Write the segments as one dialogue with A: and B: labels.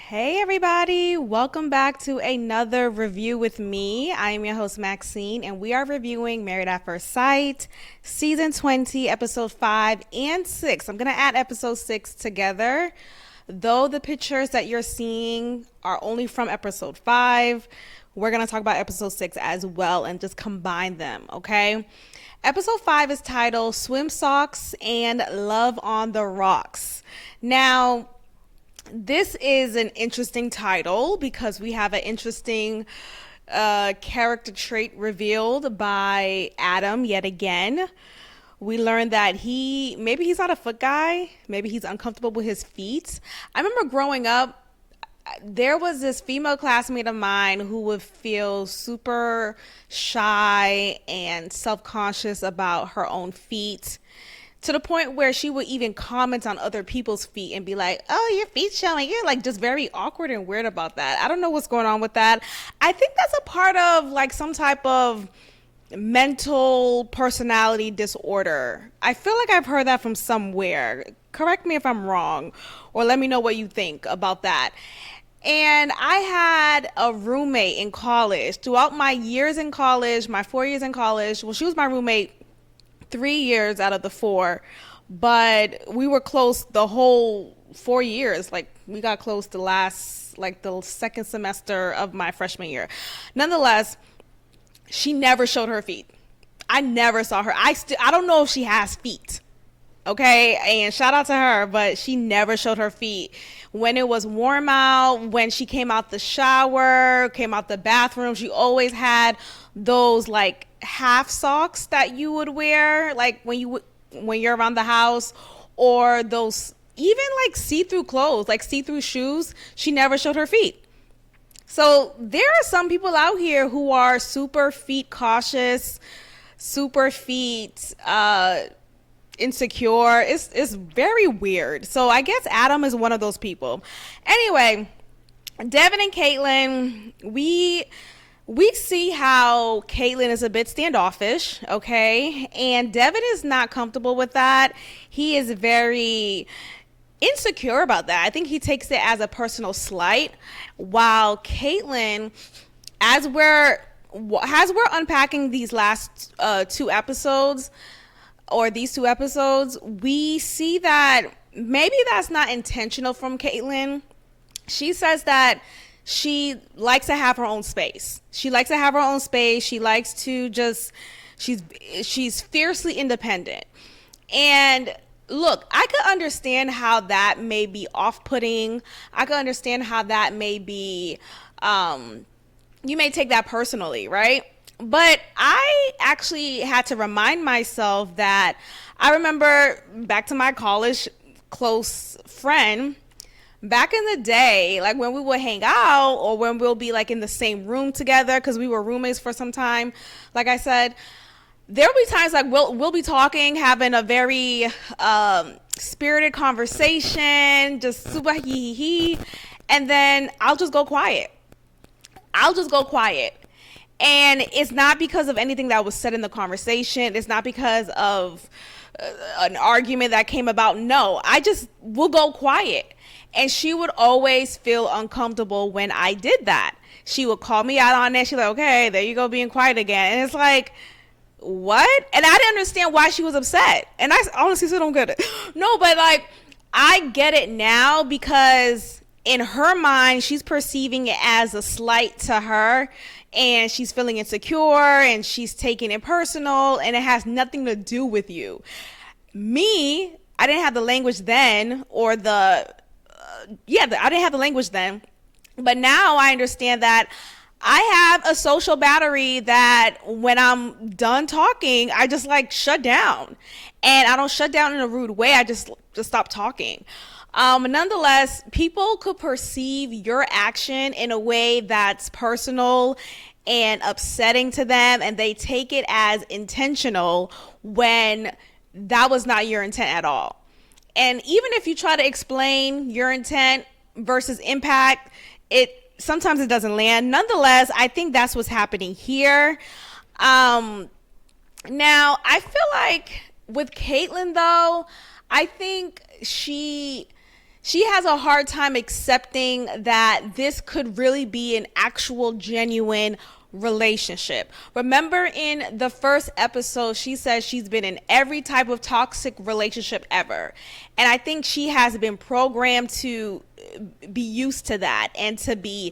A: Hey everybody, welcome back to another review with me. I am your host Maxine and we are reviewing Married at First Sight, season 20, episode 5 and 6. I'm going to add episode 6 together. Though the pictures that you're seeing are only from episode 5, we're going to talk about episode 6 as well and just combine them, okay? Episode 5 is titled Swim Socks and Love on the Rocks. Now, this is an interesting title because we have an interesting character trait revealed by Adam yet again. We learned that maybe he's not a foot guy, maybe he's uncomfortable with his feet. I remember growing up, there was this female classmate of mine who would feel super shy and self-conscious about her own feet, to the point where she would even comment on other people's feet and be like, oh, your feet showing. You're like just very awkward and weird about that. I don't know what's going on with that. I think that's a part of like some type of mental personality disorder. I feel like I've heard that from somewhere. Correct me if I'm wrong, or let me know what you think about that. And I had a roommate in college. Throughout my years in college, my 4 years in college, well, she was my roommate 3 years out of the four, but we were close the whole 4 years. Like we got close the second semester of my freshman year. Nonetheless, she never showed her feet. I never saw her. I don't know if she has feet. Okay, and shout out to her, but she never showed her feet. When it was warm out, when she came out the shower, came out the bathroom, she always had those like half socks that you would wear like when you're around the house, or those even like see-through clothes, like see-through shoes. She never showed her feet. So there are some people out here who are super feet cautious, super feet insecure. It's very weird. So I guess Adam is one of those people. Anyway, Devin and Caitlin, we see how Caitlin is a bit standoffish, okay? And Devin is not comfortable with that. He is very insecure about that. I think he takes it as a personal slight, while Caitlin, as we're unpacking these last two episodes, or these two episodes, we see that maybe that's not intentional from Caitlin. She says that she likes to have her own space. She likes to have her own space. She likes to just, she's fiercely independent. And look, I could understand how that may be off-putting. I could understand how that may be, you may take that personally, right? But I actually had to remind myself that I remember back to my college close friend back in the day, like when we would hang out or when we'll be like in the same room together, because we were roommates for some time. Like I said, there'll be times like we'll be talking, having a very spirited conversation, just super hee hee hee, and then I'll just go quiet. And it's not because of anything that was said in the conversation. It's not because of an argument that came about. No, I just will go quiet. And she would always feel uncomfortable when I did that. She would call me out on it. She's like, okay, there you go, being quiet again. And it's like, what? And I didn't understand why she was upset. And I honestly still don't get it. No, but like, I get it now, because in her mind, she's perceiving it as a slight to her, and she's feeling insecure and she's taking it personal, and it has nothing to do with you. Me, I didn't have the language then, or I didn't have the language then, but now I understand that I have a social battery that when I'm done talking, I just like shut down, and I don't shut down in a rude way. I just stop talking. Nonetheless, people could perceive your action in a way that's personal and upsetting to them, and they take it as intentional when that was not your intent at all. And even if you try to explain your intent versus impact, sometimes it doesn't land. Nonetheless, I think that's what's happening here. Now, I feel like with Caitlin, though, I think she she has a hard time accepting that this could really be an actual genuine relationship. Remember in the first episode, she says she's been in every type of toxic relationship ever. And I think she has been programmed to be used to that and to be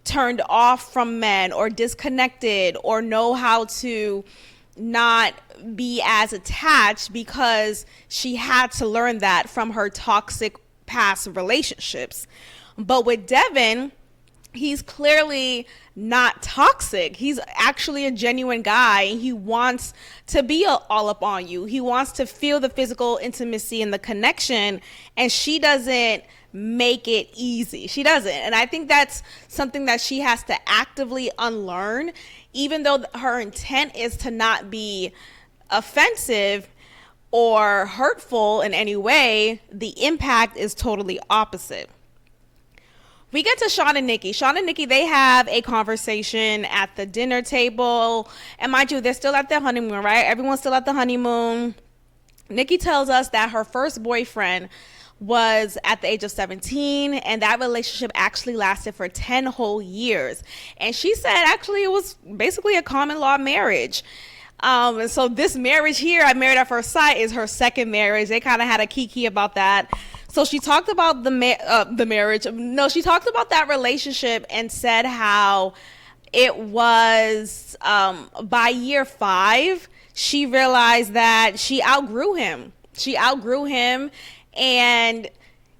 A: turned off from men or disconnected or know how to not be as attached because she had to learn that from her toxic past relationships. But with Devin, he's clearly not toxic. He's actually a genuine guy. He wants to be all up on you. He wants to feel the physical intimacy and the connection, and she doesn't make it easy. She doesn't. And I think that's something that she has to actively unlearn, even though her intent is to not be offensive or hurtful in any way. The impact is totally opposite. We get to Sean and Nikki. Sean and Nikki, they have a conversation at the dinner table. And mind you, they're still at their honeymoon, right? Everyone's still at the honeymoon. Nikki tells us that her first boyfriend was at the age of 17, and that relationship actually lasted for 10 whole years. And she said actually it was basically a common law marriage. So this marriage here at Married at First Sight is her second marriage. They kind of had a kiki about that. So she talked about the marriage. No, she talked about that relationship and said how it was by year 5, she realized that she outgrew him. And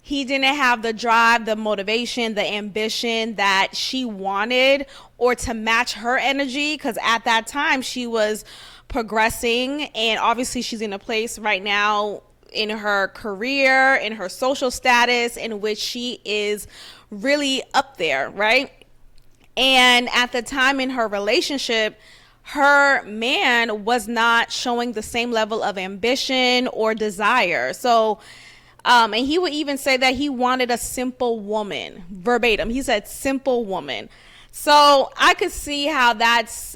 A: he didn't have the drive, the motivation, the ambition that she wanted or to match her energy, because at that time she was progressing, and obviously she's in a place right now in her career, in her social status, in which she is really up there, right? And at the time in her relationship, her man was not showing the same level of ambition or desire. So and he would even say that he wanted a simple woman, verbatim. He said simple woman. So I could see how that's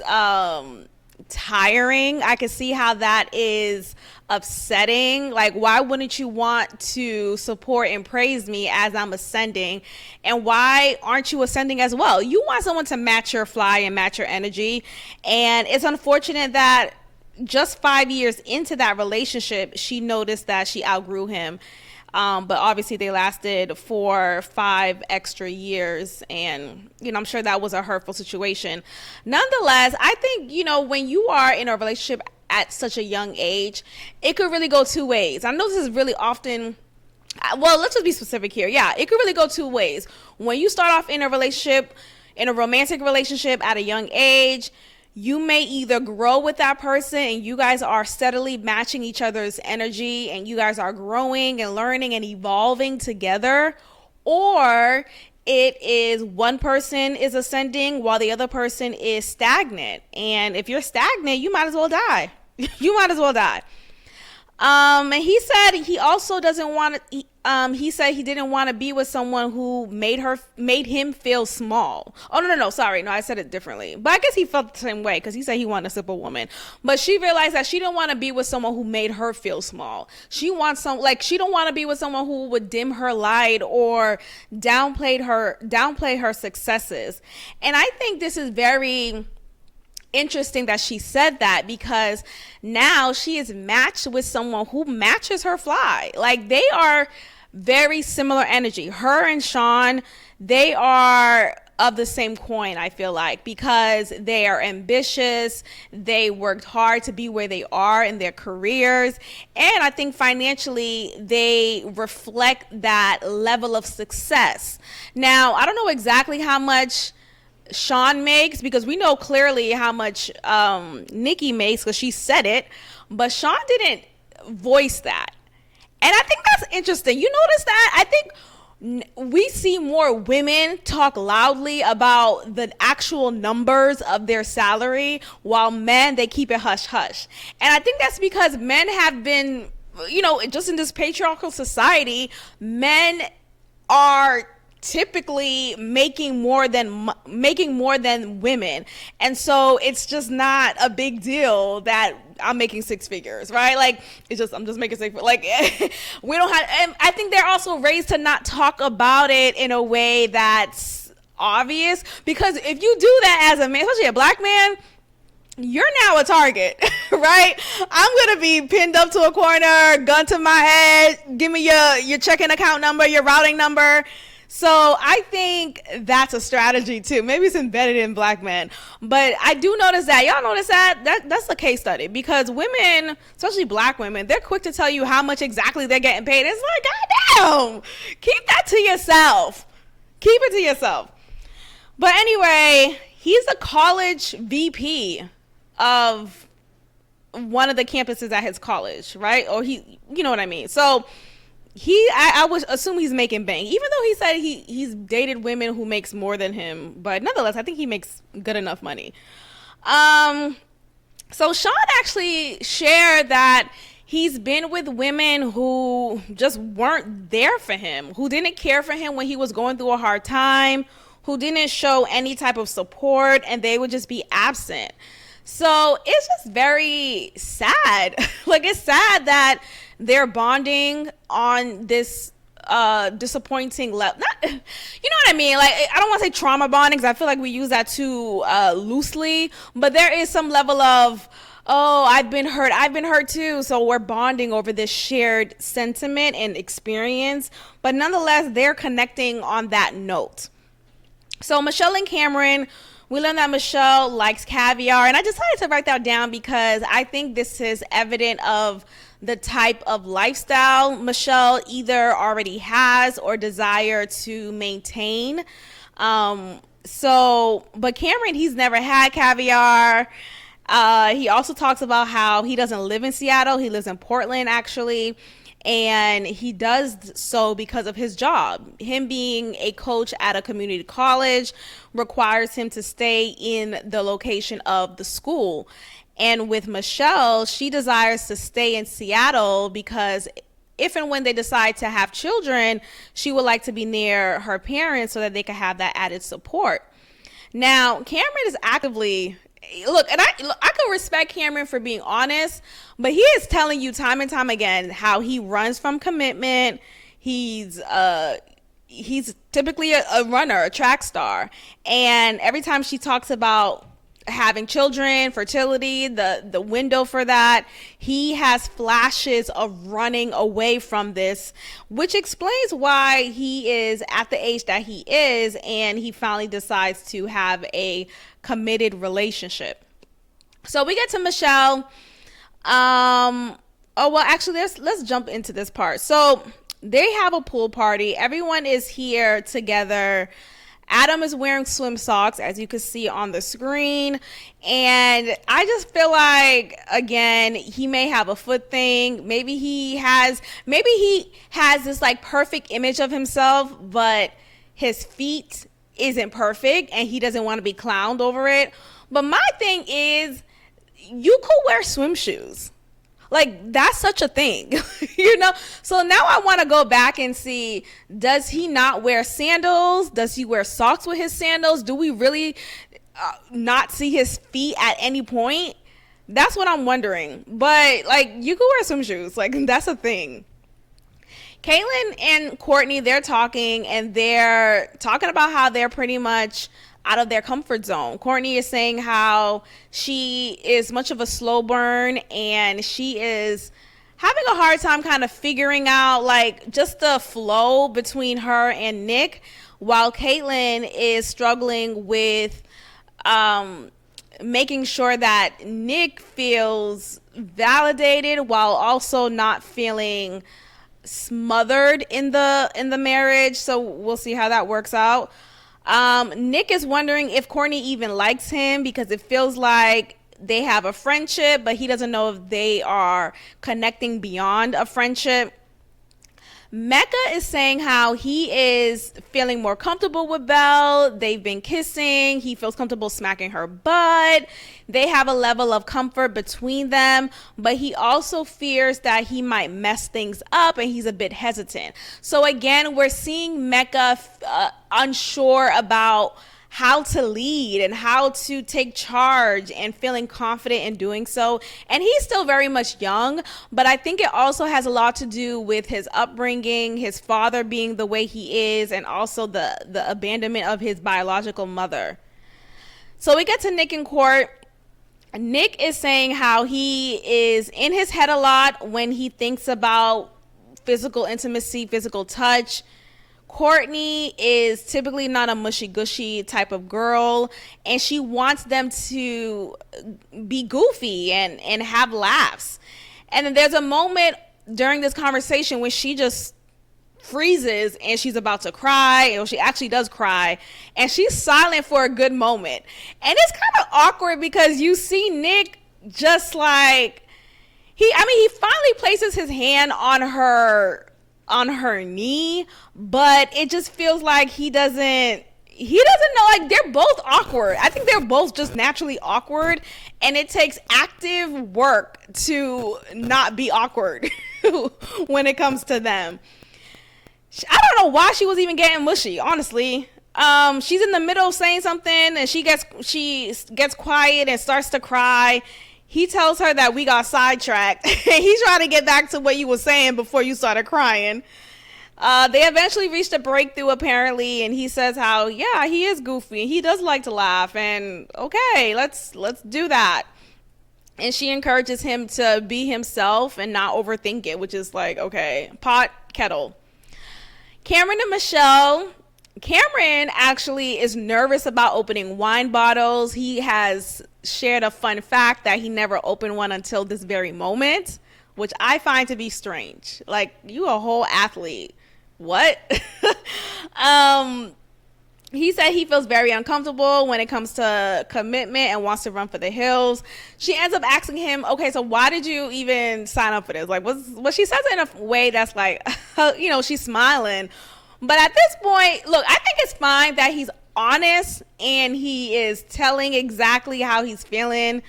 A: tiring. I could see how that is upsetting. Like, why wouldn't you want to support and praise me as I'm ascending? And why aren't you ascending as well? You want someone to match your fly and match your energy. And it's unfortunate that just 5 years into that relationship, she noticed that she outgrew him. But obviously they lasted for 5 extra years, and I'm sure that was a hurtful situation. Nonetheless, I think when you are in a relationship at such a young age, it could really go 2 ways. I know this is really often, well, let's just be specific here. Yeah, it could really go 2 ways. When you start off in a relationship, in a romantic relationship at a young age, you may either grow with that person and you guys are steadily matching each other's energy and you guys are growing and learning and evolving together, or it is one person is ascending while the other person is stagnant. And if you're stagnant, you might as well die. You might as well die. And he said he also doesn't want to, he said he didn't want to be with someone who made him feel small. Oh, no, sorry. No, I said it differently. But I guess he felt the same way because he said he wanted a simple woman. But she realized that she didn't want to be with someone who made her feel small. She wants she don't want to be with someone who would dim her light or downplay her successes. And I think this is very interesting that she said that, because now she is matched with someone who matches her fly. Like, they are very similar energy. Her and Sean, they are of the same coin, I feel like, because they are ambitious. They worked hard to be where they are in their careers. And I think financially they reflect that level of success. Now, I don't know exactly how much Sean makes, because we know clearly how much Nikki makes because she said it, but Sean didn't voice that. And I think that's interesting. You notice that? I think we see more women talk loudly about the actual numbers of their salary, while men, they keep it hush hush. And I think that's because men have been, just in this patriarchal society, men are typically making more than women, and so it's just not a big deal that I'm making six figures, right? Like, I'm just making six, like, we don't have, and I think they're also raised to not talk about it in a way that's obvious, because if you do that as a man, especially a black man, you're now a target, right? I'm gonna be pinned up to a corner, gun to my head, give me your checking account number, your routing number. So I think that's a strategy too. Maybe it's embedded in black men, but I do notice that. Y'all notice that's a case study, because women, especially black women, they're quick to tell you how much exactly they're getting paid. It's like, goddamn, keep that to yourself. Keep it to yourself. But anyway, he's a college VP of one of the campuses at his college, right? Or you know what I mean? So I would assume he's making bank, even though he said he's dated women who makes more than him, but nonetheless, I think he makes good enough money. So Sean actually shared that he's been with women who just weren't there for him, who didn't care for him when he was going through a hard time, who didn't show any type of support, and they would just be absent. So it's just very sad. Like, it's sad that they're bonding on this disappointing level. You know what I mean? Like, I don't want to say trauma bonding, because I feel like we use that too loosely, but there is some level of, oh, I've been hurt too, so we're bonding over this shared sentiment and experience. But nonetheless, they're connecting on that note. So Michelle and Cameron, we learned that Michelle likes caviar, and I decided to write that down because I think this is evident of the type of lifestyle Michelle either already has or desire to maintain. But Cameron, he's never had caviar. He also talks about how he doesn't live in Seattle. He lives in Portland, actually. And he does so because of his job. Him being a coach at a community college requires him to stay in the location of the school. And with Michelle, she desires to stay in Seattle because if and when they decide to have children, she would like to be near her parents so that they can have that added support. Now, Cameron is actively... Look, and I can respect Cameron for being honest, but he is telling you time and time again how he runs from commitment. He's typically a runner, a track star, and every time she talks about having children, fertility, the window for that, he has flashes of running away from this, which explains why he is at the age that he is, and he finally decides to have a committed relationship. So we get to Michelle. Actually, let's jump into this part. So they have a pool party. Everyone is here together. Adam is wearing swim socks, as you can see on the screen. And I just feel like, again, he may have a foot thing. Maybe he has this like perfect image of himself, but his feet isn't perfect and he doesn't want to be clowned over it. But my thing is, you could wear swim shoes. Like, that's such a thing, you know? So now I want to go back and see, does he not wear sandals? Does he wear socks with his sandals? Do we really not see his feet at any point? That's what I'm wondering. But, like, you could wear swim shoes. Like, that's a thing. Caitlyn and Courtney, they're talking, and they're talking about how they're pretty much out of their comfort zone. Courtney is saying how she is much of a slow burn and she is having a hard time kind of figuring out like just the flow between her and Nick, while Caitlyn is struggling with making sure that Nick feels validated while also not feeling smothered in the marriage. So we'll see how that works out. Nick is wondering if Courtney even likes him because it feels like they have a friendship, but he doesn't know if they are connecting beyond a friendship. Mecca is saying how he is feeling more comfortable with Belle. They've been kissing. He feels comfortable smacking her butt. They have a level of comfort between them, but he also fears that he might mess things up and he's a bit hesitant. So again, we're seeing Mecca unsure about how to lead and how to take charge and feeling confident in doing so. And he's still very much young, but I think it also has a lot to do with his upbringing, his father being the way he is, and also the abandonment of his biological mother. So we get to Nick in court. Nick is saying how he is in his head a lot when he thinks about physical intimacy, physical touch. Courtney is typically not a mushy-gushy type of girl, and she wants them to be goofy and have laughs. And then there's a moment during this conversation when she just freezes and she's about to cry, or she actually does cry, and she's silent for a good moment. And it's kind of awkward because you see Nick just like, he finally places his hand on her knee, but it just feels like he doesn't know, like, they're both awkward. I think they're both just naturally awkward, and it takes active work to not be awkward when it comes to them. I don't know why she was even getting mushy, honestly. She's in the middle of saying something and she gets quiet and starts to cry. He tells her that we got sidetracked. He's trying to get back to what you were saying before you started crying. They eventually reached a breakthrough, apparently, and he says how, yeah, he is goofy. He does like to laugh, and okay, let's do that. And she encourages him to be himself and not overthink it, which is like, okay, pot, kettle. Cameron and Michelle. Cameron actually is nervous about opening wine bottles. He has shared a fun fact that he never opened one until this very moment, which I find to be strange. Like, you a whole athlete. What? He said he feels very uncomfortable when it comes to commitment and wants to run for the hills. She ends up asking him, okay, so why did you even sign up for this? Like, what she says it in a way that's like, she's smiling. But at this point, look, I think it's fine that he's honest and he is telling exactly how he's feeling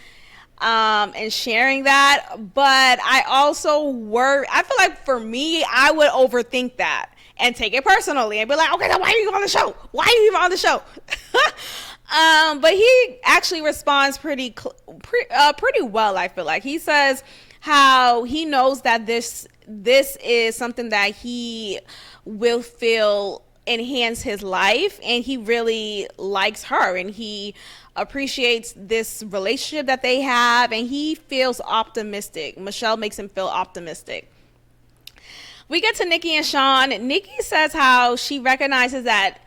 A: and sharing that. But I also I feel like for me, I would overthink that and take it personally and be like, okay, then why are you on the show? Why are you even on the show? But he actually responds pretty well, I feel like. He says how he knows that this is something that he will feel enhance his life, and he really likes her, and he appreciates this relationship that they have, and he feels optimistic. Michelle makes him feel optimistic. We get to Nikki and Sean. Nikki says how she recognizes that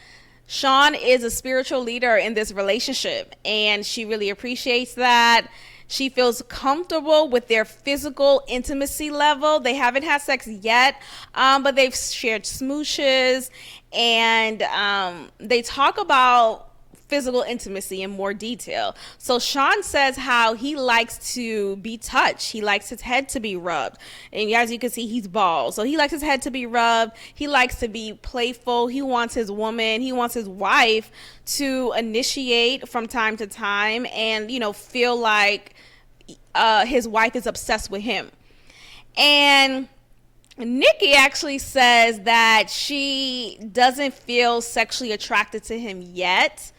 A: Sean is a spiritual leader in this relationship, and she really appreciates that. She feels comfortable with their physical intimacy level. They haven't had sex yet, but they've shared smooches, and they talk about physical intimacy in more detail. So Sean says how he likes to be touched. He likes his head to be rubbed. And as you can see, he's bald. So he likes his head to be rubbed. He likes to be playful. He wants his wife to initiate from time to time and, feel like his wife is obsessed with him. And Nikki actually says that she doesn't feel sexually attracted to him yet.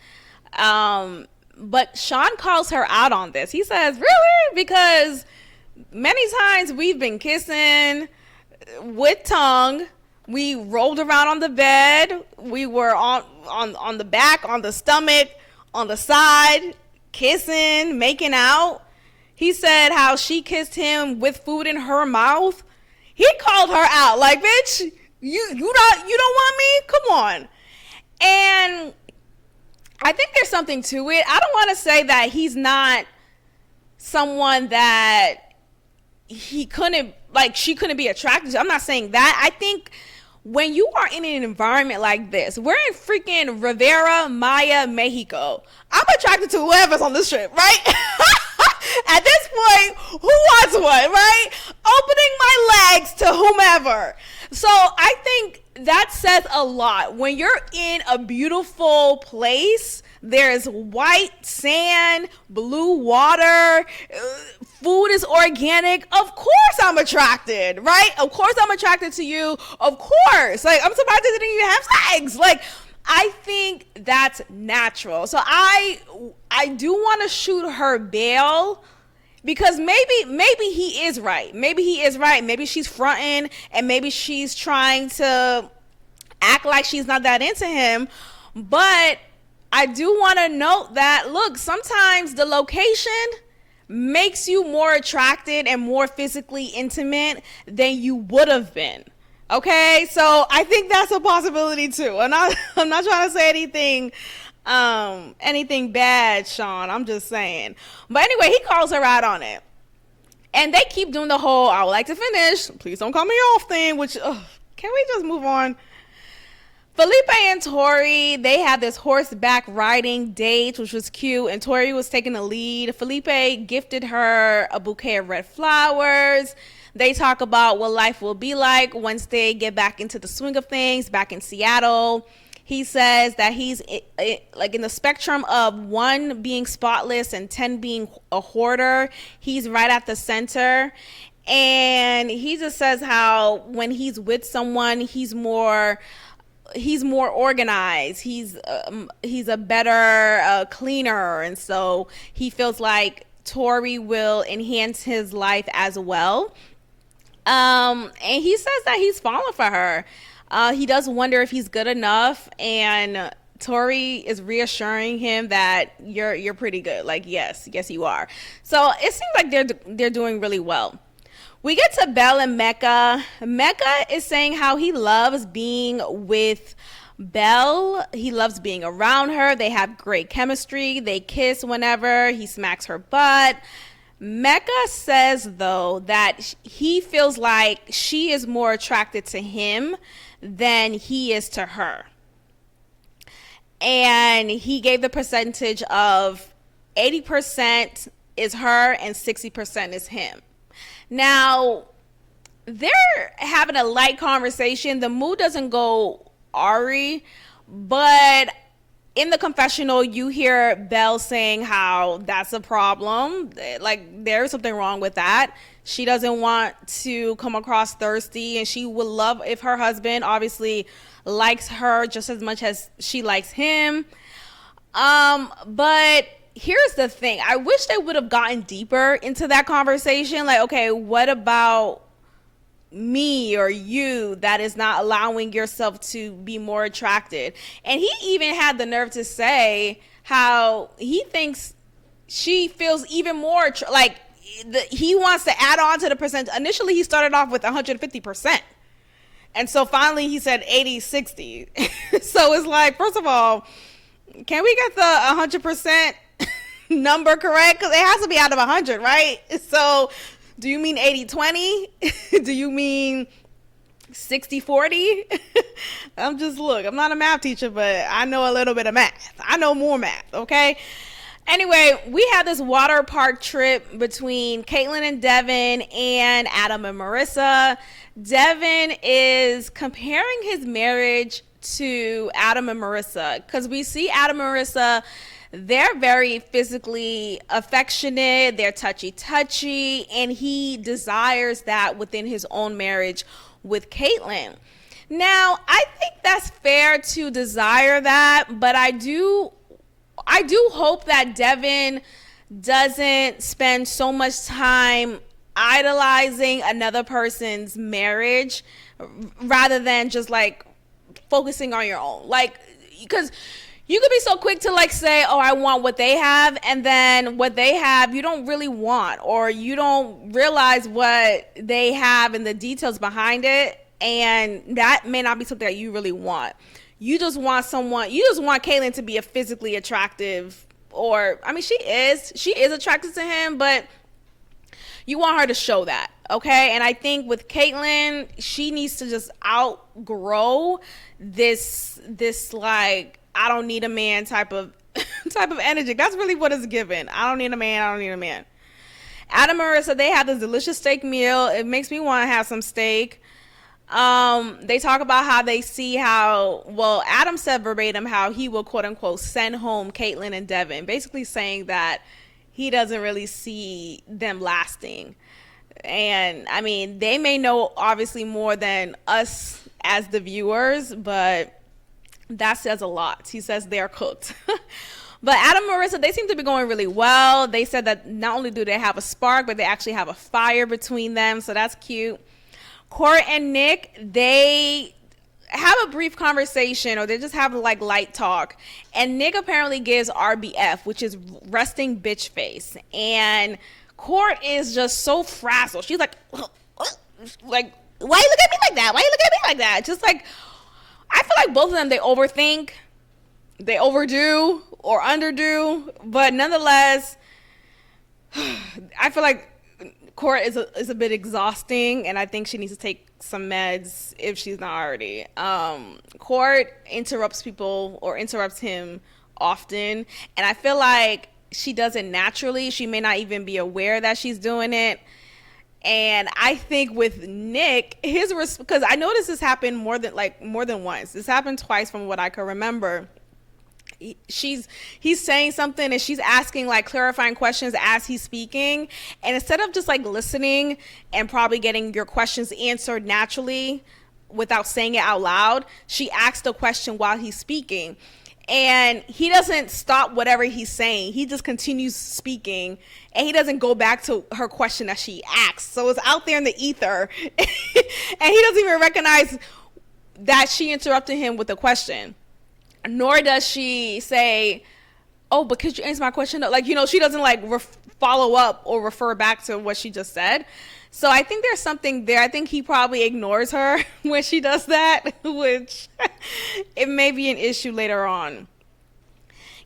A: But Sean calls her out on this. He says, really? Because many times we've been kissing with tongue. We rolled around on the bed. We were on the back, on the stomach, on the side, kissing, making out. He said how she kissed him with food in her mouth. He called her out like, bitch, you don't want me? Come on. And I think there's something to it. I don't want to say that he's not someone that she couldn't be attracted to. I'm not saying that. I think when you are in an environment like this, we're in freaking Riviera Maya, Mexico. I'm attracted to whoever's on this trip, right? At this point, who wants one, right? Opening my legs to whomever. So I think that says a lot. When you're in a beautiful place, there's white sand, blue water, food is organic. Of course I'm attracted, right? Of course I'm attracted to you. Of course. Like, I'm surprised they didn't even have sex. Like, I think that's natural. So I do want to shoot her bail, because maybe he is right. Maybe he is right. Maybe she's fronting, and maybe she's trying to act like she's not that into him. But I do want to note that, look, sometimes the location makes you more attracted and more physically intimate than you would have been. Okay, so I think that's a possibility too. I'm not trying to say anything bad, Sean. I'm just saying. But anyway, he calls her out on it, and they keep doing the whole "I would like to finish, please don't cut me off" thing. Which, can we just move on? Felipe and Tori, they had this horseback riding date, which was cute, and Tori was taking the lead. Felipe gifted her a bouquet of red flowers. They talk about what life will be like once they get back into the swing of things back in Seattle. He says that he's like in the spectrum of 1 being spotless and 10 being a hoarder. He's right at the center. And he just says how when he's with someone, he's more organized. He's a better cleaner. And so he feels like Tori will enhance his life as well. And he says that he's falling for her. He does wonder if he's good enough, and Tori is reassuring him that you're pretty good. Like, yes, you are. So it seems like they're doing really well. We get to Belle and Mecca. Mecca is saying how he loves being with Belle. He loves being around her. They have great chemistry. They kiss whenever he smacks her butt. Mecca says, though, that he feels like she is more attracted to him than he is to her. And he gave the percentage of 80% is her and 60% is him. Now, they're having a light conversation. The mood doesn't go Ari, but in the confessional, you hear Belle saying how that's a problem. Like, there's something wrong with that. She doesn't want to come across thirsty, and she would love if her husband obviously likes her just as much as she likes him. But here's the thing. I wish they would have gotten deeper into that conversation. Like, okay, what about me or you that is not allowing yourself to be more attracted? And he even had the nerve to say how he thinks she feels even more he wants to add on to the percent. Initially he started off with 150%, and so finally he said 80-60. So it's like, first of all, can we get the 100% number correct? Because it has to be out of 100, right? So do you mean 80-20? Do you mean 60-40? I'm not a math teacher, but I know a little bit of math. I know more math, okay? Anyway, we had this water park trip between Caitlyn and Devin and Adam and Marissa. Devin is comparing his marriage to Adam and Marissa, because we see Adam and Marissa, they're very physically affectionate, they're touchy, and he desires that within his own marriage with Caitlyn. Now, I think that's fair to desire that, but I do hope that Devin doesn't spend so much time idolizing another person's marriage rather than just like focusing on your own. Like, because you could be so quick to like say, oh, I want what they have, and then what they have you don't really want, or you don't realize what they have and the details behind it, and that may not be something that you really want. You just want Caitlyn to be a physically attractive, or I mean she is attracted to him, but you want her to show that, okay? And I think with Caitlyn, she needs to just outgrow this like, I don't need a man type of energy. That's really what it's given. I don't need a man. Adam and Marissa, they have this delicious steak meal. It makes me want to have some steak. They talk about how they see how, well, Adam said verbatim how he will quote unquote send home Caitlyn and Devin, basically saying that he doesn't really see them lasting. And I mean, they may know obviously more than us as the viewers, but that says a lot. He says they're cooked. But Adam and Marissa, they seem to be going really well. They said that not only do they have a spark, but they actually have a fire between them. So that's cute. Court and Nick, they have a brief conversation, or they just have like light talk. And Nick apparently gives RBF, which is resting bitch face. And Court is just so frazzled. She's like, why you look at me like that? Why you look at me like that? Just like, I feel like both of them, they overthink, they overdo or underdo, but nonetheless, I feel like Court is a bit exhausting, and I think she needs to take some meds if she's not already. Court interrupts people or interrupts him often, and I feel like she does it naturally. She may not even be aware that she's doing it. And I think with Nick, because I noticed this happened more than once. This happened twice from what I can remember. He's saying something and she's asking like clarifying questions as he's speaking, and instead of just like listening and probably getting your questions answered naturally without saying it out loud, she asks the question while he's speaking. And he doesn't stop whatever he's saying. He just continues speaking, and he doesn't go back to her question that she asked. So it's out there in the ether, and he doesn't even recognize that she interrupted him with a question. Nor does she say, oh, but could you answer my question? Like, she doesn't like follow up or refer back to what she just said. So I think there's something there. I think he probably ignores her when she does that, which it may be an issue later on.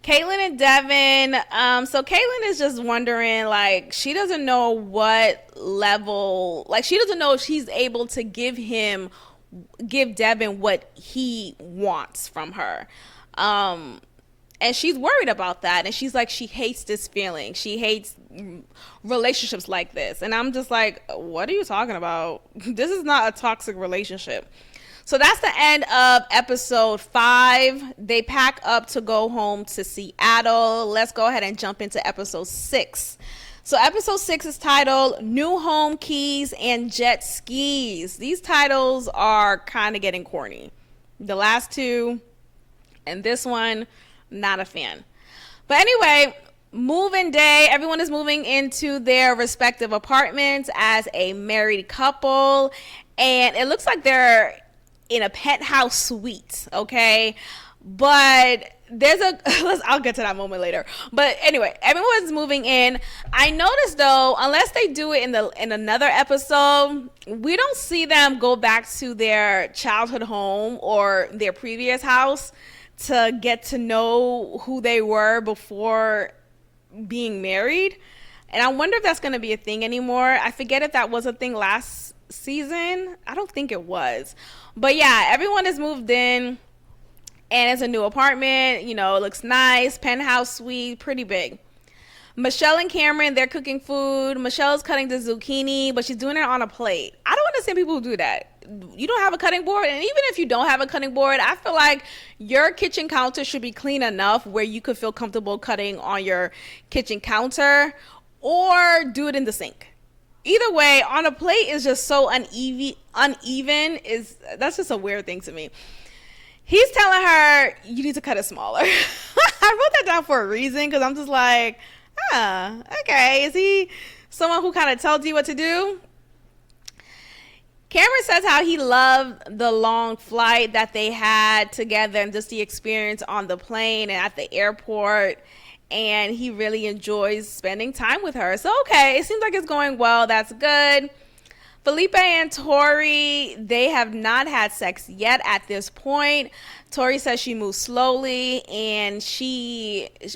A: Caitlyn and Devin. So Caitlyn is just wondering, like, she doesn't know what level, like, she doesn't know if she's able to give Devin what he wants from her. And she's worried about that. And she's like, she hates this feeling. She hates relationships like this. And I'm just like, what are you talking about? This is not a toxic relationship. So that's the end of episode 5. They pack up to go home to Seattle. Let's go ahead and jump into episode 6. So episode 6 is titled New Home Keys and Jet Skis. These titles are kind of getting corny. The last two and this one, not a fan. But anyway, moving day. Everyone is moving into their respective apartments as a married couple. And it looks like they're in a penthouse suite, okay? But I'll get to that moment later. But anyway, everyone's moving in. I noticed though, unless they do it in another episode, we don't see them go back to their childhood home or their previous house to get to know who they were before being married. And I wonder if that's going to be a thing anymore. I forget if that was a thing last season. I don't think it was. But yeah, everyone has moved in. And it's a new apartment, it looks nice, penthouse suite, pretty big. Michelle and Cameron, they're cooking food. Michelle's cutting the zucchini, but she's doing it on a plate. I don't understand people who do that. You don't have a cutting board, and even if you don't have a cutting board, I feel like your kitchen counter should be clean enough where you could feel comfortable cutting on your kitchen counter, or do it in the sink. Either way, on a plate is just so uneven. That's just a weird thing to me. He's telling her, you need to cut it smaller. I wrote that down for a reason, because I'm just like, okay. Is he someone who kind of tells you what to do? Cameron says how he loved the long flight that they had together and just the experience on the plane and at the airport. And he really enjoys spending time with her. So, okay, it seems like it's going well. That's good. Felipe and Tori, they have not had sex yet at this point. Tori says she moves slowly, and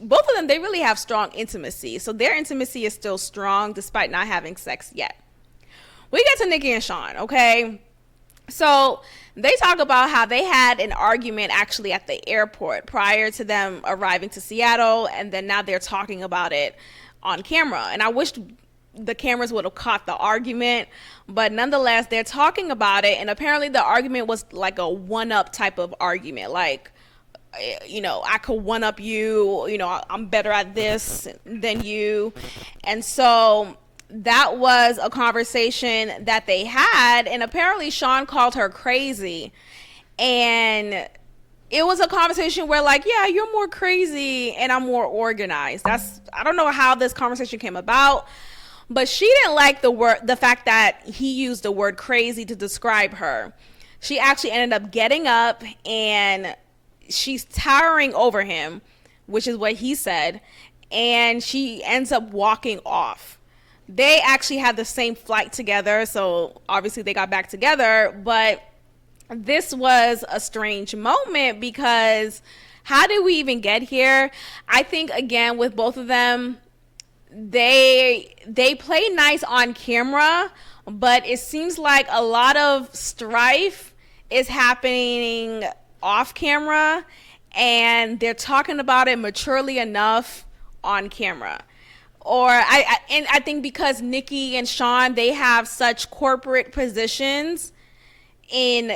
A: both of them, they really have strong intimacy. So their intimacy is still strong despite not having sex yet. We get to Nikki and Sean, okay? So they talk about how they had an argument actually at the airport prior to them arriving to Seattle, and then now they're talking about it on camera. And I wish the cameras would have caught the argument. But nonetheless, they're talking about it, and apparently the argument was like a one-up type of argument, like, I could one up you, I'm better at this than you. And so that was a conversation that they had, and apparently Sean called her crazy. And it was a conversation where, like, yeah, you're more crazy and I'm more organized. I don't know how this conversation came about, but she didn't like the fact that he used the word crazy to describe her. She actually ended up getting up and she's towering over him, which is what he said, and she ends up walking off. They actually had the same flight together, so obviously they got back together, but this was a strange moment because how did we even get here? I think, again, with both of them, they play nice on camera, but it seems like a lot of strife is happening off camera, and they're talking about it maturely enough on camera. Or I think because Nikki and Sean, they have such corporate positions in,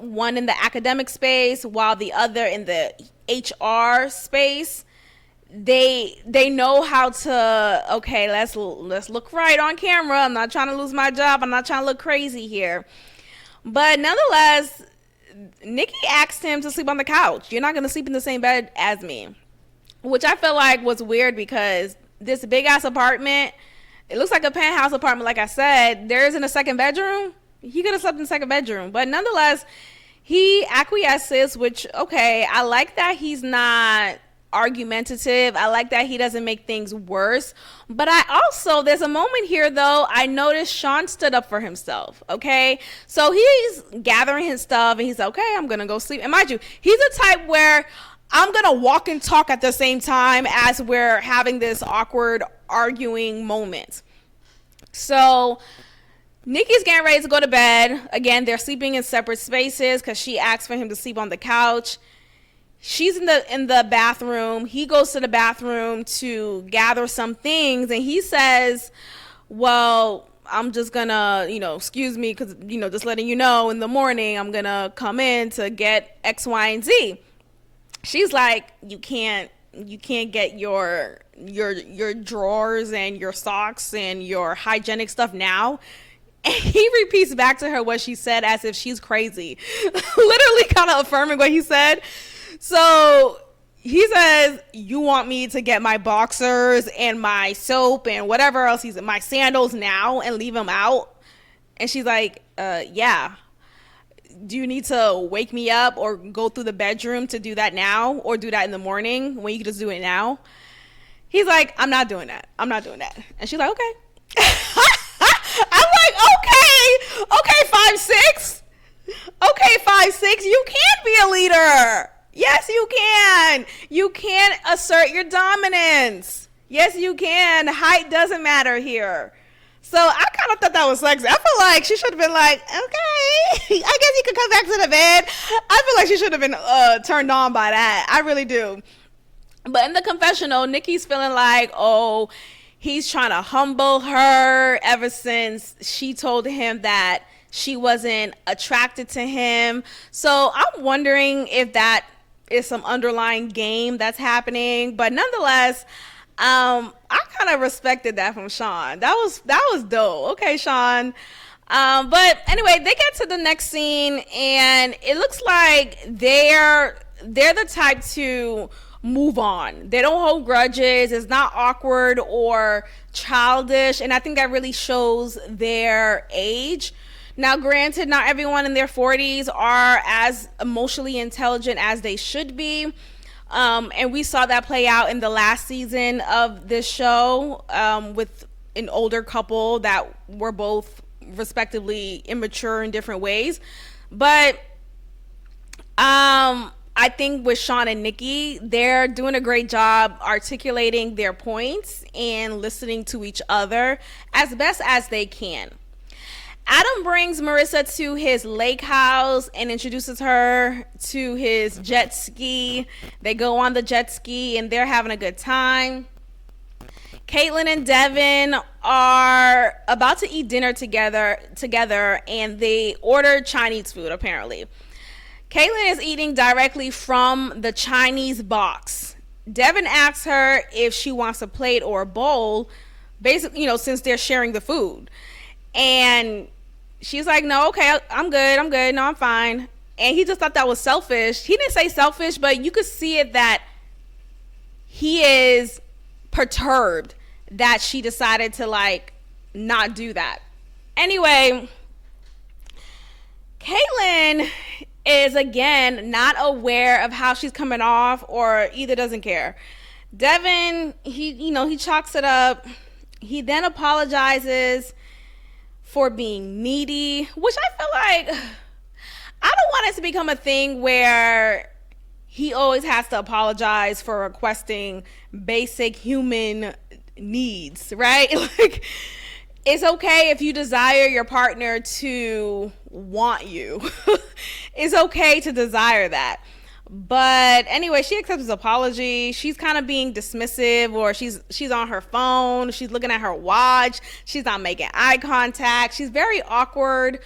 A: one in the academic space while the other in the HR space. They know how to, okay, let's look right on camera. I'm not trying to lose my job. I'm not trying to look crazy here. But nonetheless, Nikki asked him to sleep on the couch. You're not going to sleep in the same bed as me, which I felt like was weird because this big ass apartment, it looks like a penthouse apartment. Like I said, there isn't a second bedroom. He could have slept in the second bedroom, but nonetheless, he acquiesces, which, okay, I like that he's not argumentative. I like that he doesn't make things worse. But there's a moment here though, I noticed Sean stood up for himself. Okay, so he's gathering his stuff and he's like, okay, I'm gonna go sleep. And mind you, he's the type where I'm gonna walk and talk at the same time as we're having this awkward arguing moment. So Nikki's getting ready to go to bed. Again, they're sleeping in separate spaces because she asked for him to sleep on the couch. She's in the bathroom. He goes to the bathroom to gather some things, and he says, well, I'm just gonna, excuse me, because, just letting you know, in the morning I'm gonna come in to get X, Y, and Z. She's like, you can't get your drawers and your socks and your hygienic stuff now. And he repeats back to her what she said as if she's crazy, literally kind of affirming what he said. So he says, you want me to get my boxers and my soap and whatever else my sandals now and leave them out? And she's like, yeah. Do you need to wake me up or go through the bedroom to do that now, or do that in the morning when you can just do it now? He's like, I'm not doing that. And she's like, okay. I'm like, okay, 5'6". Okay, 5'6". You can be a leader. Yes, you can. You can assert your dominance. Yes, you can. Height doesn't matter here. So I kind of thought that was sexy. I feel like she should have been like, okay, I guess you could come back to the bed. I feel like she should have been turned on by that. I really do. But in the confessional, Nikki's feeling like, oh, he's trying to humble her ever since she told him that she wasn't attracted to him. So I'm wondering if that is some underlying game that's happening. But nonetheless, I kind of respected that from Sean. That was dope. Okay, Sean. But anyway, they get to the next scene, and it looks like they're the type to move on. They don't hold grudges. It's not awkward or childish, and I think that really shows their age. Now, granted, not everyone in their 40s are as emotionally intelligent as they should be. And we saw that play out in the last season of this show with an older couple that were both respectively immature in different ways. But I think with Sean and Nikki, they're doing a great job articulating their points and listening to each other as best as they can. Adam brings Marissa to his lake house and introduces her to his jet ski. They go on the jet ski and they're having a good time. Caitlyn and Devin are about to eat dinner together, and they ordered Chinese food, apparently. Caitlyn is eating directly from the Chinese box. Devin asks her if she wants a plate or a bowl, basically, since they're sharing the food. And she's like, no, okay, I'm good, no, I'm fine. And he just thought that was selfish. He didn't say selfish, but you could see it that he is perturbed that she decided to not do that. Anyway, Caitlyn is again not aware of how she's coming off, or either doesn't care. Devin, he chalks it up. He then apologizes for being needy, which I feel like I don't want it to become a thing where he always has to apologize for requesting basic human needs, right? Like, it's okay if you desire your partner to want you. It's okay to desire that. But anyway, she accepts his apology. She's kind of being dismissive, or she's on her phone. She's looking at her watch. She's not making eye contact. She's very awkward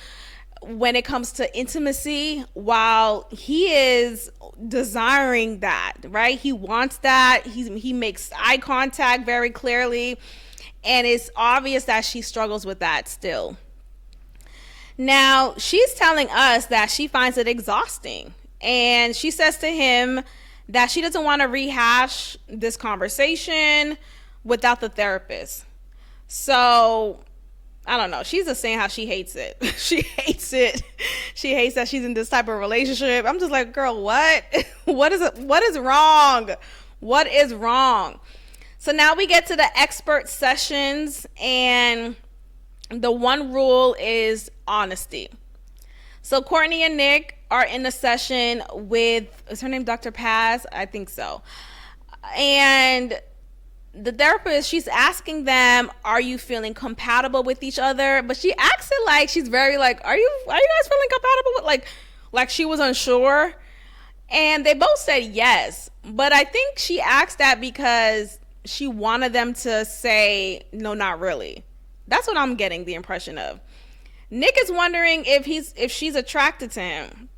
A: when it comes to intimacy, while he is desiring that, right? He wants that. He makes eye contact very clearly, and it's obvious that she struggles with that still. Now, she's telling us that she finds it exhausting, and she says to him that she doesn't want to rehash this conversation without the therapist. So I don't know. She's just saying how she hates it. She hates it. She hates that she's in this type of relationship. I'm just like, girl, what? What is wrong? What is wrong? So now we get to the expert sessions, and the one rule is honesty. So Courtney and Nick are in the session with, is her name Dr. Paz? I think so. And the therapist, she's asking them, are you feeling compatible with each other? But she acts it like she's very are you guys feeling compatible with, like she was unsure. And they both said yes. But I think she asked that because she wanted them to say, no, not really. That's what I'm getting the impression of. Nick is wondering if she's attracted to him.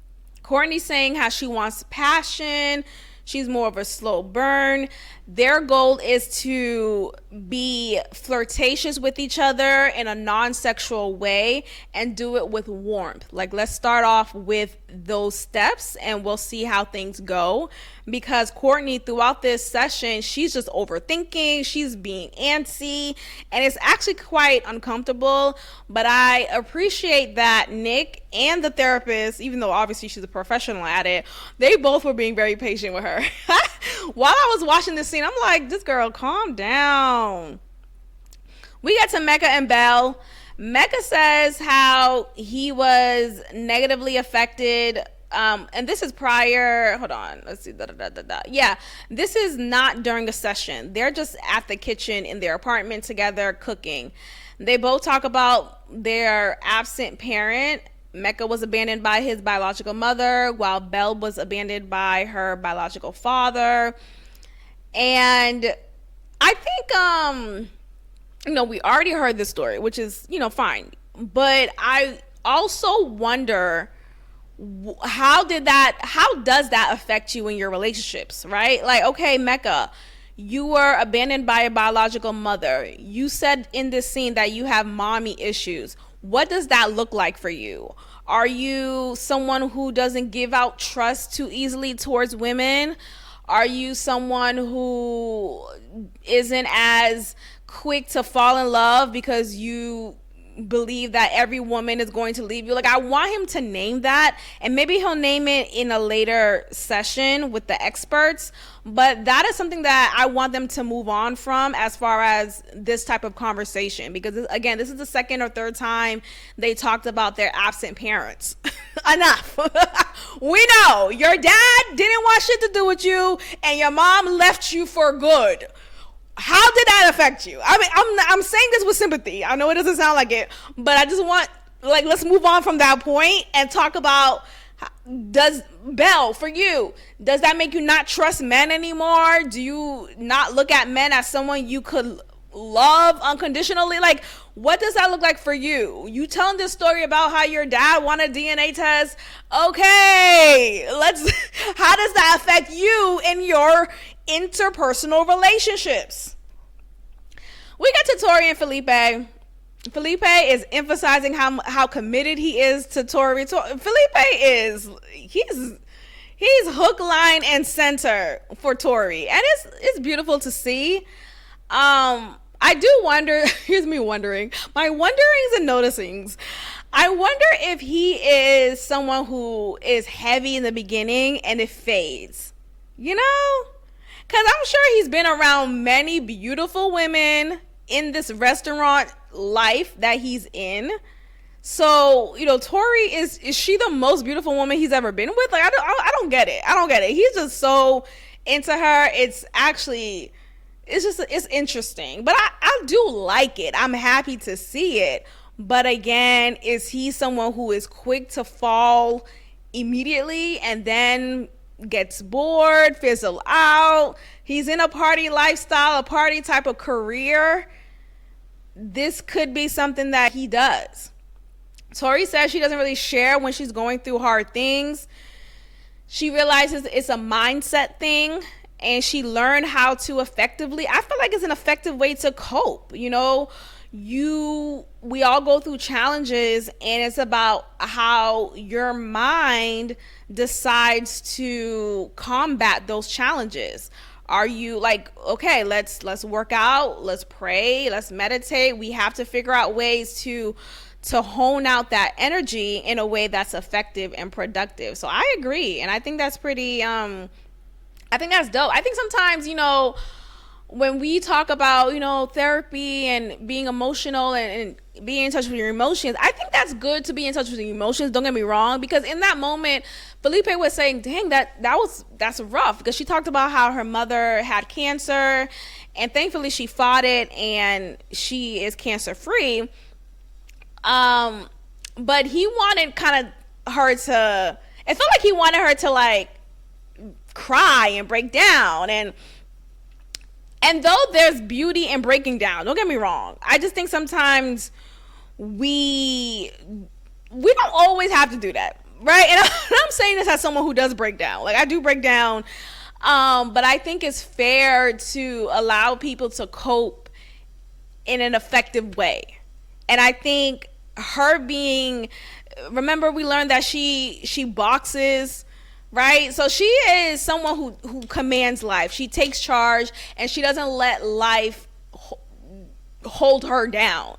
A: Courtney's saying how she wants passion. She's more of a slow burn. Their goal is to be flirtatious with each other in a non-sexual way and do it with warmth. Like, let's start off with those steps and we'll see how things go. Because Courtney, throughout this session, she's just overthinking. She's being antsy, and it's actually quite uncomfortable. But I appreciate that Nick and the therapist, even though obviously she's a professional at it, they both were being very patient with her. While I was watching this scene, I'm like, this girl, calm down. We get to Mecca and Belle. Mecca says how he was negatively affected. And this is prior, hold on, let's see, yeah, this is not during the session. They're just at the kitchen in their apartment together cooking. They both talk about their absent parent. Mecca was abandoned by his biological mother, while Belle was abandoned by her biological father. And I think, we already heard this story, which is, fine. But I also wonder, how does that affect you in your relationships, right? Like, okay, Mecca, you were abandoned by a biological mother. You said in this scene that you have mommy issues. What does that look like for you? Are you someone who doesn't give out trust too easily towards women? Are you someone who isn't as quick to fall in love because you believe that every woman is going to leave you? Like, I want him to name that, and maybe he'll name it in a later session with the experts. But that is something that I want them to move on from as far as this type of conversation, because again, this is the second or third time they talked about their absent parents. Enough. We know your dad didn't want shit to do with you, and your mom left you for good. How did that affect you? I mean, I'm saying this with sympathy. I know it doesn't sound like it, but I just want, let's move on from that point and talk about, does Belle, for you, does that make you not trust men anymore? Do you not look at men as someone you could love unconditionally? Like, what does that look like for you? You telling this story about how your dad wanted a DNA test. Okay, how does that affect you in your interpersonal relationships? We get to Tori and Felipe. Felipe is emphasizing how committed he is to Tori. Felipe he's hook, line, and center for Tori, and it's beautiful to see. I do wonder. Here's me wondering. My wonderings and noticings. I wonder if he is someone who is heavy in the beginning and it fades. You know? Because I'm sure he's been around many beautiful women in this restaurant life that he's in. So, Tori, is she the most beautiful woman he's ever been with? Like, I don't get it. I don't get it. He's just so into her. It's interesting. But I do like it. I'm happy to see it. But again, is he someone who is quick to fall immediately and then gets bored, fizzle out? He's in a party lifestyle, a party type of career. This could be something that he does. Tori says she doesn't really share when she's going through hard things. She realizes it's a mindset thing, and she learned how to effectively, I feel like it's an effective way to cope. We all go through challenges, and it's about how your mind decides to combat those challenges. Are you like, okay, let's work out, let's pray, let's meditate. We have to figure out ways to hone out that energy in a way that's effective and productive. So I agree, and I think that's pretty I think that's dope. I think sometimes, when we talk about, therapy and being emotional and being in touch with your emotions, I think that's good to be in touch with your emotions. Don't get me wrong, because in that moment, Felipe was saying, dang, that's rough, because she talked about how her mother had cancer, and thankfully she fought it and she is cancer free. But he wanted kind of her to, it felt like he wanted her to like cry and break down, and though there's beauty in breaking down, don't get me wrong, I just think sometimes we don't always have to do that, right? And I'm saying this as someone who does break down. Like, I do break down, but I think it's fair to allow people to cope in an effective way. And I think her remember we learned that she boxes, right? So she is someone who commands life. She takes charge, and she doesn't let life hold her down.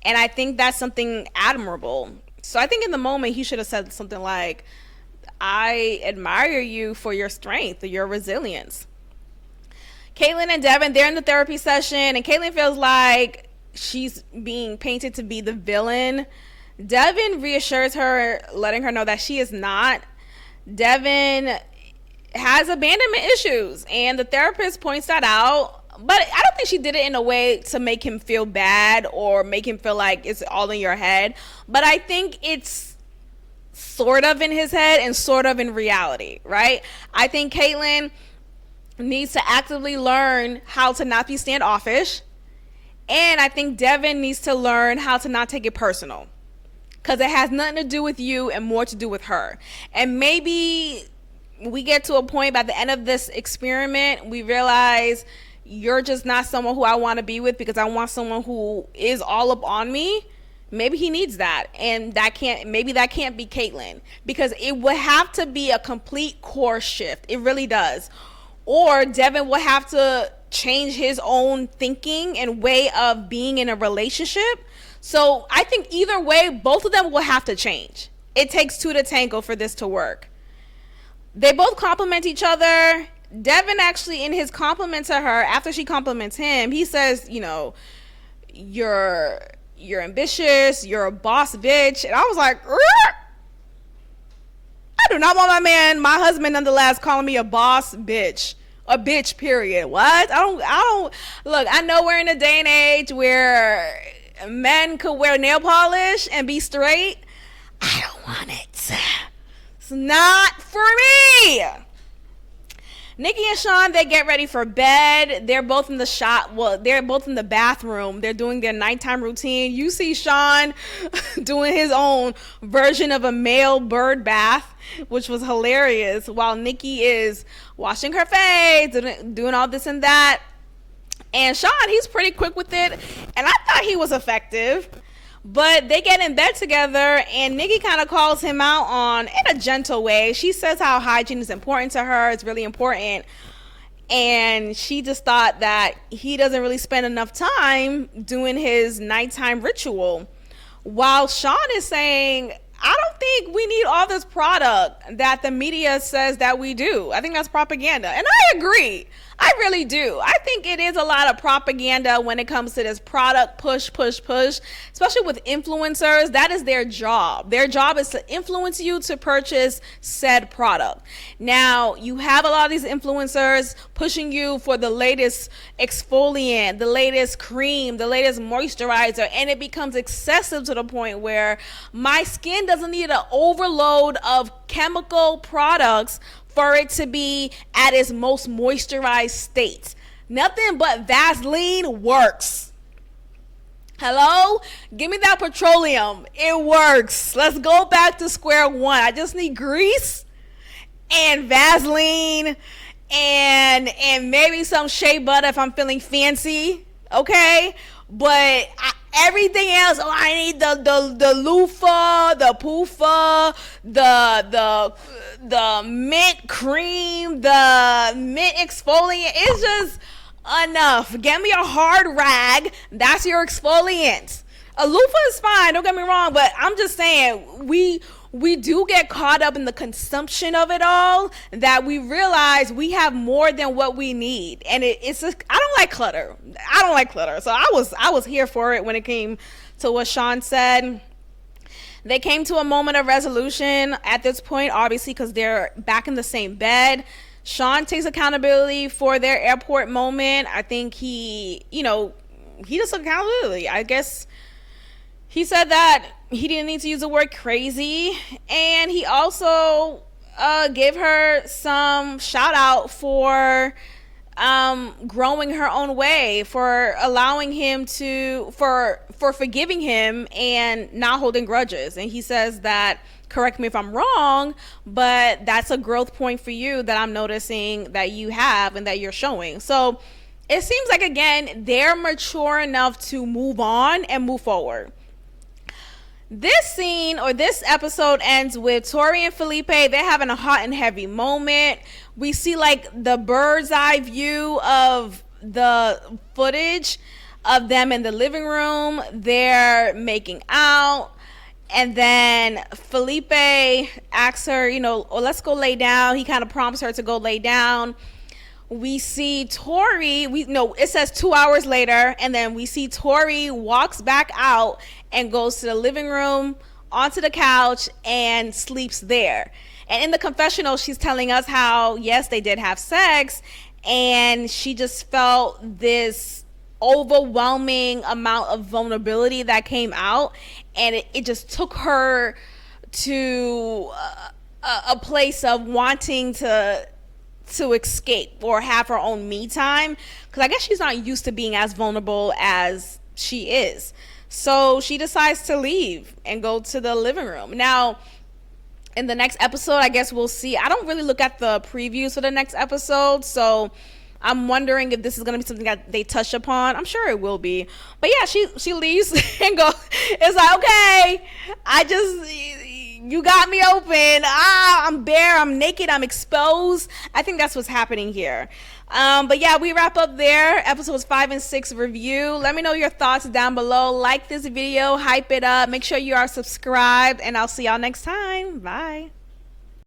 A: And I think that's something admirable. So I think in the moment he should have said something like, I admire you for your strength, your resilience. Caitlin and Devin, they're in the therapy session, and Caitlin feels like she's being painted to be the villain. Devin reassures her, letting her know that she is not. Devin has abandonment issues, and the therapist points that out, but I don't think she did it in a way to make him feel bad or make him feel like it's all in your head, but I think it's sort of in his head and sort of in reality, right? I think Caitlin needs to actively learn how to not be standoffish, and I think Devin needs to learn how to not take it personal, because it has nothing to do with you and more to do with her. And maybe we get to a point by the end of this experiment, we realize you're just not someone who I want to be with, because I want someone who is all up on me. Maybe he needs that, and maybe that can't be Caitlin, because it would have to be a complete course shift. It really does. Or Devin will have to change his own thinking and way of being in a relationship. So I think either way, both of them will have to change. It takes two to tango for this to work. They both compliment each other. Devin actually, in his compliment to her, after she compliments him, he says, you're ambitious, you're a boss bitch. And I was like, I do not want my husband nonetheless, calling me a boss bitch. A bitch, period. What? I don't look, I know we're in a day and age where men could wear nail polish and be straight. I don't want it. It's not for me. Nikki and Sean, they get ready for bed. They're both in the shop. Well, they're both in the bathroom. They're doing their nighttime routine. You see Sean doing his own version of a male bird bath, which was hilarious, while Nikki is washing her face, doing all this and that. And Sean, he's pretty quick with it, and I thought he was effective. But they get in bed together, and Nikki kind of calls him out in a gentle way. She says how hygiene is important to her. It's really important. And she just thought that he doesn't really spend enough time doing his nighttime ritual. While Sean is saying, I don't think we need all this product that the media says that we do. I think that's propaganda. And I agree. I really do. I think it is a lot of propaganda when it comes to this product push, especially with influencers. That is their job. Their job is to influence you to purchase said product. Now, you have a lot of these influencers pushing you for the latest exfoliant, the latest cream, the latest moisturizer, and it becomes excessive to the point where my skin doesn't need an overload of chemical products for it to be at its most moisturized state. Nothing but Vaseline works. Hello? Give me that petroleum. It works. Let's go back to square one. I just need grease and Vaseline and maybe some shea butter if I'm feeling fancy. Okay? But everything else, I need the loofah, the poofa, the mint cream, the mint exfoliant. It's just enough. Get me a hard rag. That's your exfoliant. A loofah is fine, don't get me wrong, but I'm just saying we do get caught up in the consumption of it all that we realize we have more than what we need. And it's just, I don't like clutter. So I was here for it when it came to what Sean said. They came to a moment of resolution at this point, obviously, because they're back in the same bed. Sean takes accountability for their airport moment. I think he just took accountability. I guess he said that he didn't need to use the word crazy. And he also gave her some shout out for growing her own way, for allowing him for forgiving him and not holding grudges. And he says that, correct me if I'm wrong, but that's a growth point for you that I'm noticing that you have and that you're showing. So it seems like, again, they're mature enough to move on and move forward. This scene or this episode ends with Tori and Felipe. They're having a hot and heavy moment. We see like the bird's eye view of the footage of them in the living room. They're making out. And then Felipe asks her, let's go lay down. He kind of prompts her to go lay down. We see Tori, it says 2 hours later, and then we see Tori walks back out and goes to the living room, onto the couch, and sleeps there. And in the confessional, she's telling us how, yes, they did have sex, and she just felt this overwhelming amount of vulnerability that came out, and it just took her to a place of wanting to escape or have her own me time, because I guess she's not used to being as vulnerable as she is. So she decides to leave and go to the living room. Now, in the next episode, I guess we'll see. I don't really look at the previews for the next episode, so I'm wondering if this is going to be something that they touch upon. I'm sure it will be. But yeah, she leaves and goes. It's like, okay, you got me open. I'm bare, I'm naked, I'm exposed. I think that's what's happening here. But yeah, we wrap up there. Episodes 5 and 6 review. Let me know your thoughts down below. Like this video, hype it up. Make sure you are subscribed, and I'll see y'all next time. Bye.